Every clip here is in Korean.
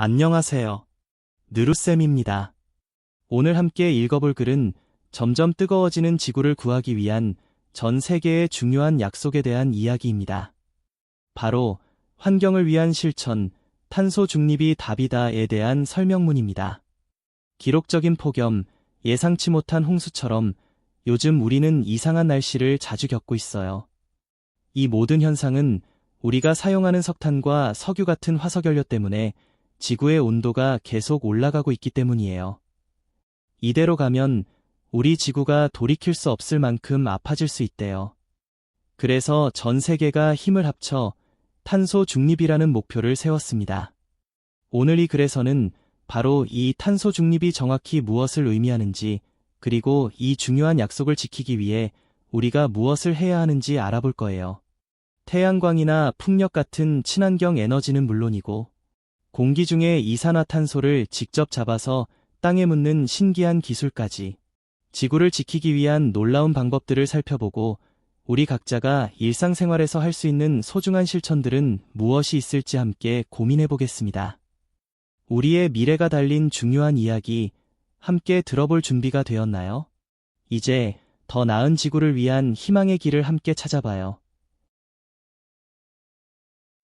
안녕하세요. 느루쌤입니다. 오늘 함께 읽어볼 글은 점점 뜨거워지는 지구를 구하기 위한 전 세계의 중요한 약속에 대한 이야기입니다. 바로 환경을 위한 실천, 탄소 중립이 답이다에 대한 설명문입니다. 기록적인 폭염, 예상치 못한 홍수처럼 요즘 우리는 이상한 날씨를 자주 겪고 있어요. 이 모든 현상은 우리가 사용하는 석탄과 석유 같은 화석연료 때문에 지구의 온도가 계속 올라가고 있기 때문이에요. 이대로 가면 우리 지구가 돌이킬 수 없을 만큼 아파질 수 있대요. 그래서 전 세계가 힘을 합쳐 탄소 중립이라는 목표를 세웠습니다. 오늘 이 글에서는 바로 이 탄소 중립이 정확히 무엇을 의미하는지, 그리고 이 중요한 약속을 지키기 위해 우리가 무엇을 해야 하는지 알아볼 거예요. 태양광이나 풍력 같은 친환경 에너지는 물론이고, 공기 중에 이산화탄소를 직접 잡아서 땅에 묻는 신기한 기술까지, 지구를 지키기 위한 놀라운 방법들을 살펴보고 우리 각자가 일상생활에서 할 수 있는 소중한 실천들은 무엇이 있을지 함께 고민해 보겠습니다. 우리의 미래가 달린 중요한 이야기, 함께 들어볼 준비가 되었나요? 이제 더 나은 지구를 위한 희망의 길을 함께 찾아봐요.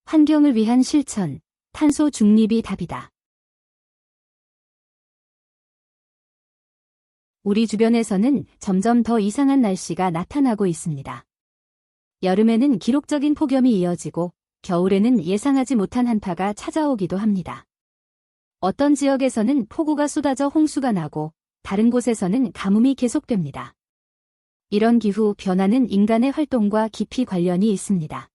환경을 위한 실천, 탄소 중립이 답이다. 우리 주변에서는 점점 더 이상한 날씨가 나타나고 있습니다. 여름에는 기록적인 폭염이 이어지고, 겨울에는 예상하지 못한 한파가 찾아오기도 합니다. 어떤 지역에서는 폭우가 쏟아져 홍수가 나고, 다른 곳에서는 가뭄이 계속됩니다. 이런 기후 변화는 인간의 활동과 깊이 관련이 있습니다.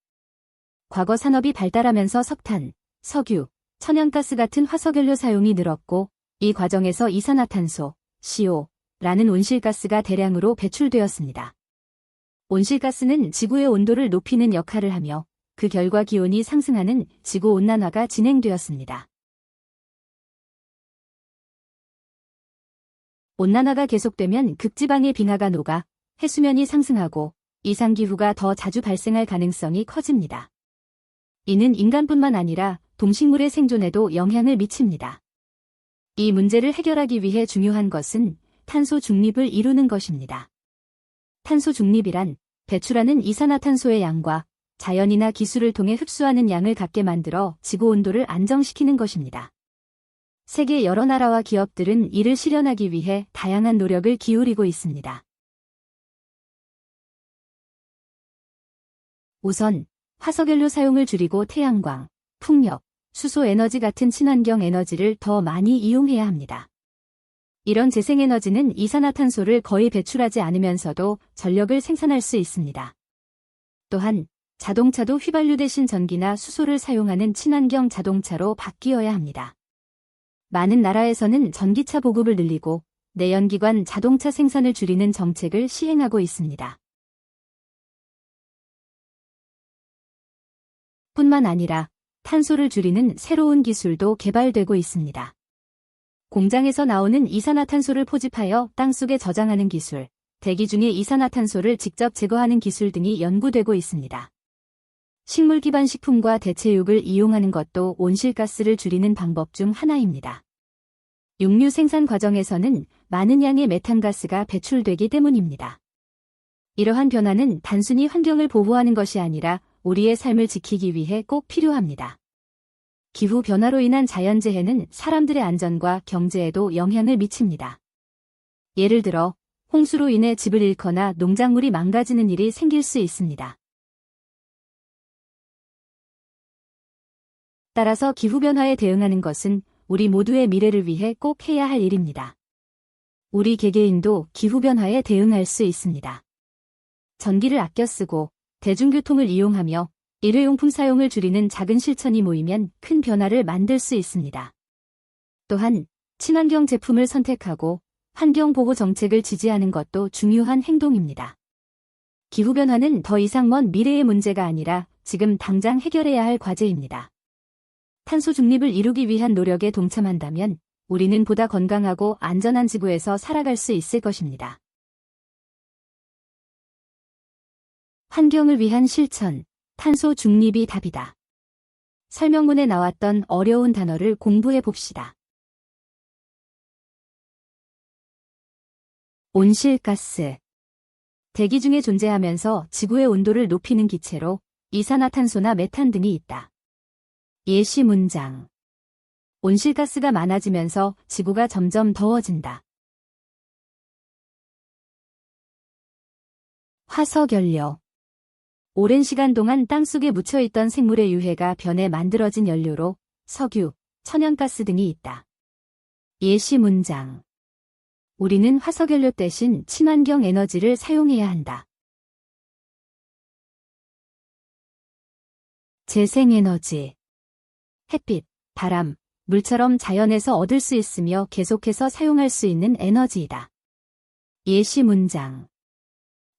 과거 산업이 발달하면서 석탄, 석유, 천연가스 같은 화석연료 사용이 늘었고, 이 과정에서 이산화탄소, CO라는 온실가스가 대량으로 배출되었습니다. 온실가스는 지구의 온도를 높이는 역할을 하며, 그 결과 기온이 상승하는 지구온난화가 진행되었습니다. 온난화가 계속되면 극지방의 빙하가 녹아 해수면이 상승하고 이상기후가 더 자주 발생할 가능성이 커집니다. 이는 인간뿐만 아니라 동식물의 생존에도 영향을 미칩니다. 이 문제를 해결하기 위해 중요한 것은 탄소 중립을 이루는 것입니다. 탄소 중립이란 배출하는 이산화탄소의 양과 자연이나 기술을 통해 흡수하는 양을 같게 만들어 지구 온도를 안정시키는 것입니다. 세계 여러 나라와 기업들은 이를 실현하기 위해 다양한 노력을 기울이고 있습니다. 우선 화석연료 사용을 줄이고 태양광, 풍력, 수소에너지 같은 친환경 에너지를 더 많이 이용해야 합니다. 이런 재생에너지는 이산화탄소를 거의 배출하지 않으면서도 전력을 생산할 수 있습니다. 또한 자동차도 휘발유 대신 전기나 수소를 사용하는 친환경 자동차로 바뀌어야 합니다. 많은 나라에서는 전기차 보급을 늘리고 내연기관 자동차 생산을 줄이는 정책을 시행하고 있습니다. 뿐만 아니라 탄소를 줄이는 새로운 기술도 개발되고 있습니다. 공장에서 나오는 이산화탄소를 포집하여 땅속에 저장하는 기술, 대기 중의 이산화탄소를 직접 제거하는 기술 등이 연구되고 있습니다. 식물 기반 식품과 대체육을 이용하는 것도 온실가스를 줄이는 방법 중 하나입니다. 육류 생산 과정에서는 많은 양의 메탄가스가 배출되기 때문입니다. 이러한 변화는 단순히 환경을 보호하는 것이 아니라 우리의 삶을 지키기 위해 꼭 필요합니다. 기후 변화로 인한 자연재해는 사람들의 안전과 경제에도 영향을 미칩니다. 예를 들어 홍수로 인해 집을 잃거나 농작물이 망가지는 일이 생길 수 있습니다. 따라서 기후변화에 대응하는 것은 우리 모두의 미래를 위해 꼭 해야 할 일입니다. 우리 개개인도 기후변화에 대응할 수 있습니다. 전기를 아껴 쓰고 대중교통을 이용하며 일회용품 사용을 줄이는 작은 실천이 모이면 큰 변화를 만들 수 있습니다. 또한 친환경 제품을 선택하고 환경보호 정책을 지지하는 것도 중요한 행동입니다. 기후변화는 더 이상 먼 미래의 문제가 아니라 지금 당장 해결해야 할 과제입니다. 탄소 중립을 이루기 위한 노력에 동참한다면 우리는 보다 건강하고 안전한 지구에서 살아갈 수 있을 것입니다. 환경을 위한 실천, 탄소 중립이 답이다. 설명문에 나왔던 어려운 단어를 공부해 봅시다. 온실가스. 대기 중에 존재하면서 지구의 온도를 높이는 기체로 이산화탄소나 메탄 등이 있다. 예시 문장. 온실가스가 많아지면서 지구가 점점 더워진다. 화석연료. 오랜 시간 동안 땅속에 묻혀있던 생물의 유해가 변해 만들어진 연료로 석유, 천연가스 등이 있다. 예시 문장. 우리는 화석연료 대신 친환경 에너지를 사용해야 한다. 재생에너지. 햇빛, 바람, 물처럼 자연에서 얻을 수 있으며 계속해서 사용할 수 있는 에너지이다. 예시 문장.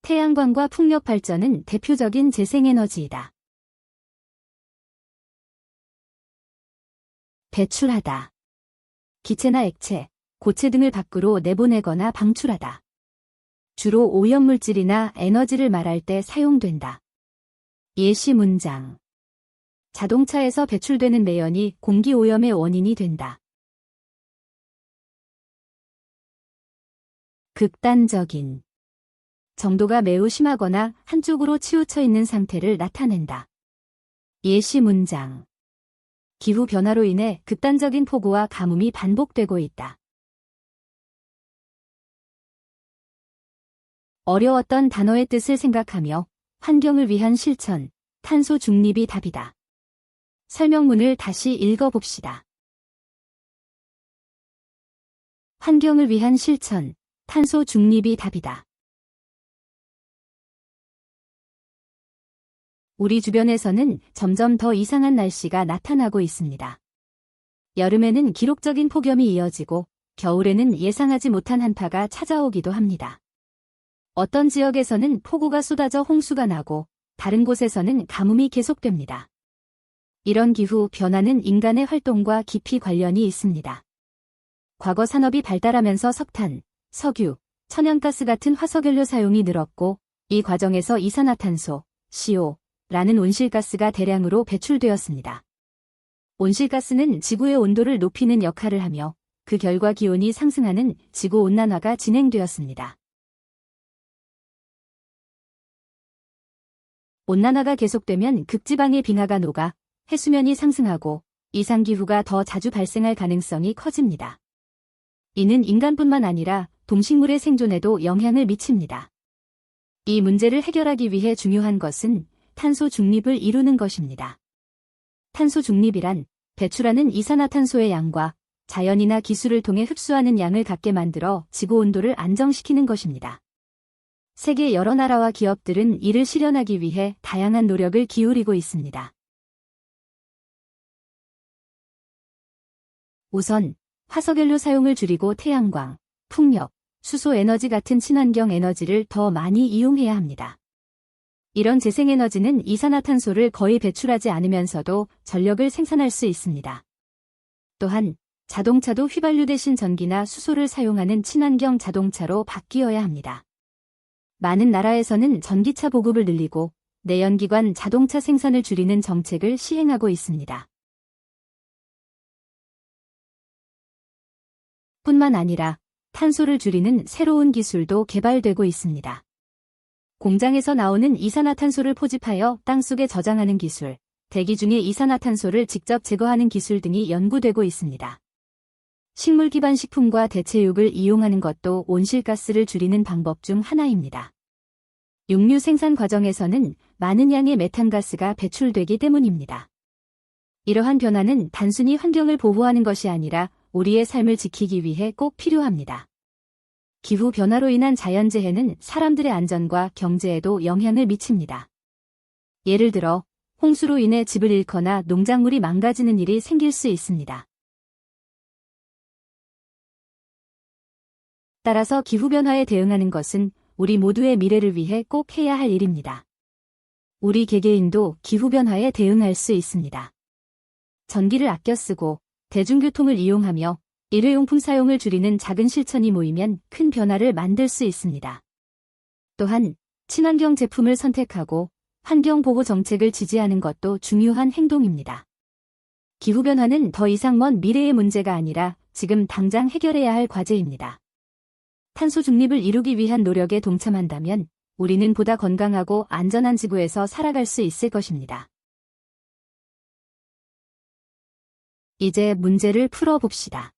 태양광과 풍력 발전은 대표적인 재생에너지이다. 배출하다. 기체나 액체, 고체 등을 밖으로 내보내거나 방출하다. 주로 오염물질이나 에너지를 말할 때 사용된다. 예시 문장. 자동차에서 배출되는 매연이 공기오염의 원인이 된다. 극단적인. 정도가 매우 심하거나 한쪽으로 치우쳐 있는 상태를 나타낸다. 예시 문장. 기후 변화로 인해 극단적인 폭우와 가뭄이 반복되고 있다. 어려웠던 단어의 뜻을 생각하며 환경을 위한 실천, 탄소 중립이 답이다. 설명문을 다시 읽어봅시다. 환경을 위한 실천, 탄소 중립이 답이다. 우리 주변에서는 점점 더 이상한 날씨가 나타나고 있습니다. 여름에는 기록적인 폭염이 이어지고 겨울에는 예상하지 못한 한파가 찾아오기도 합니다. 어떤 지역에서는 폭우가 쏟아져 홍수가 나고 다른 곳에서는 가뭄이 계속됩니다. 이런 기후 변화는 인간의 활동과 깊이 관련이 있습니다. 과거 산업이 발달하면서 석탄, 석유, 천연가스 같은 화석연료 사용이 늘었고 이 과정에서 이산화탄소, CO라는 온실가스가 대량으로 배출되었습니다. 온실가스는 지구의 온도를 높이는 역할을 하며 그 결과 기온이 상승하는 지구온난화가 진행되었습니다. 온난화가 계속되면 극지방의 빙하가 녹아 해수면이 상승하고 이상기후가 더 자주 발생할 가능성이 커집니다. 이는 인간뿐만 아니라 동식물의 생존에도 영향을 미칩니다. 이 문제를 해결하기 위해 중요한 것은 탄소 중립을 이루는 것입니다. 탄소 중립이란 배출하는 이산화탄소의 양과 자연이나 기술을 통해 흡수하는 양을 같게 만들어 지구 온도를 안정시키는 것입니다. 세계 여러 나라와 기업들은 이를 실현하기 위해 다양한 노력을 기울이고 있습니다. 우선 화석연료 사용을 줄이고 태양광, 풍력, 수소에너지 같은 친환경 에너지를 더 많이 이용해야 합니다. 이런 재생에너지는 이산화탄소를 거의 배출하지 않으면서도 전력을 생산할 수 있습니다. 또한 자동차도 휘발유 대신 전기나 수소를 사용하는 친환경 자동차로 바뀌어야 합니다. 많은 나라에서는 전기차 보급을 늘리고 내연기관 자동차 생산을 줄이는 정책을 시행하고 있습니다. 뿐만 아니라 탄소를 줄이는 새로운 기술도 개발되고 있습니다. 공장에서 나오는 이산화탄소를 포집하여 땅속에 저장하는 기술, 대기 중의 이산화탄소를 직접 제거하는 기술 등이 연구되고 있습니다. 식물 기반 식품과 대체육을 이용하는 것도 온실가스를 줄이는 방법 중 하나입니다. 육류 생산 과정에서는 많은 양의 메탄가스가 배출되기 때문입니다. 이러한 변화는 단순히 환경을 보호하는 것이 아니라 우리의 삶을 지키기 위해 꼭 필요합니다. 기후 변화로 인한 자연재해는 사람들의 안전과 경제에도 영향을 미칩니다. 예를 들어 홍수로 인해 집을 잃거나 농작물이 망가지는 일이 생길 수 있습니다. 따라서 기후변화에 대응하는 것은 우리 모두의 미래를 위해 꼭 해야 할 일입니다. 우리 개개인도 기후변화에 대응할 수 있습니다. 전기를 아껴 쓰고 대중교통을 이용하며 일회용품 사용을 줄이는 작은 실천이 모이면 큰 변화를 만들 수 있습니다. 또한 친환경 제품을 선택하고 환경보호 정책을 지지하는 것도 중요한 행동입니다. 기후변화는 더 이상 먼 미래의 문제가 아니라 지금 당장 해결해야 할 과제입니다. 탄소 중립을 이루기 위한 노력에 동참한다면 우리는 보다 건강하고 안전한 지구에서 살아갈 수 있을 것입니다. 이제 문제를 풀어봅시다.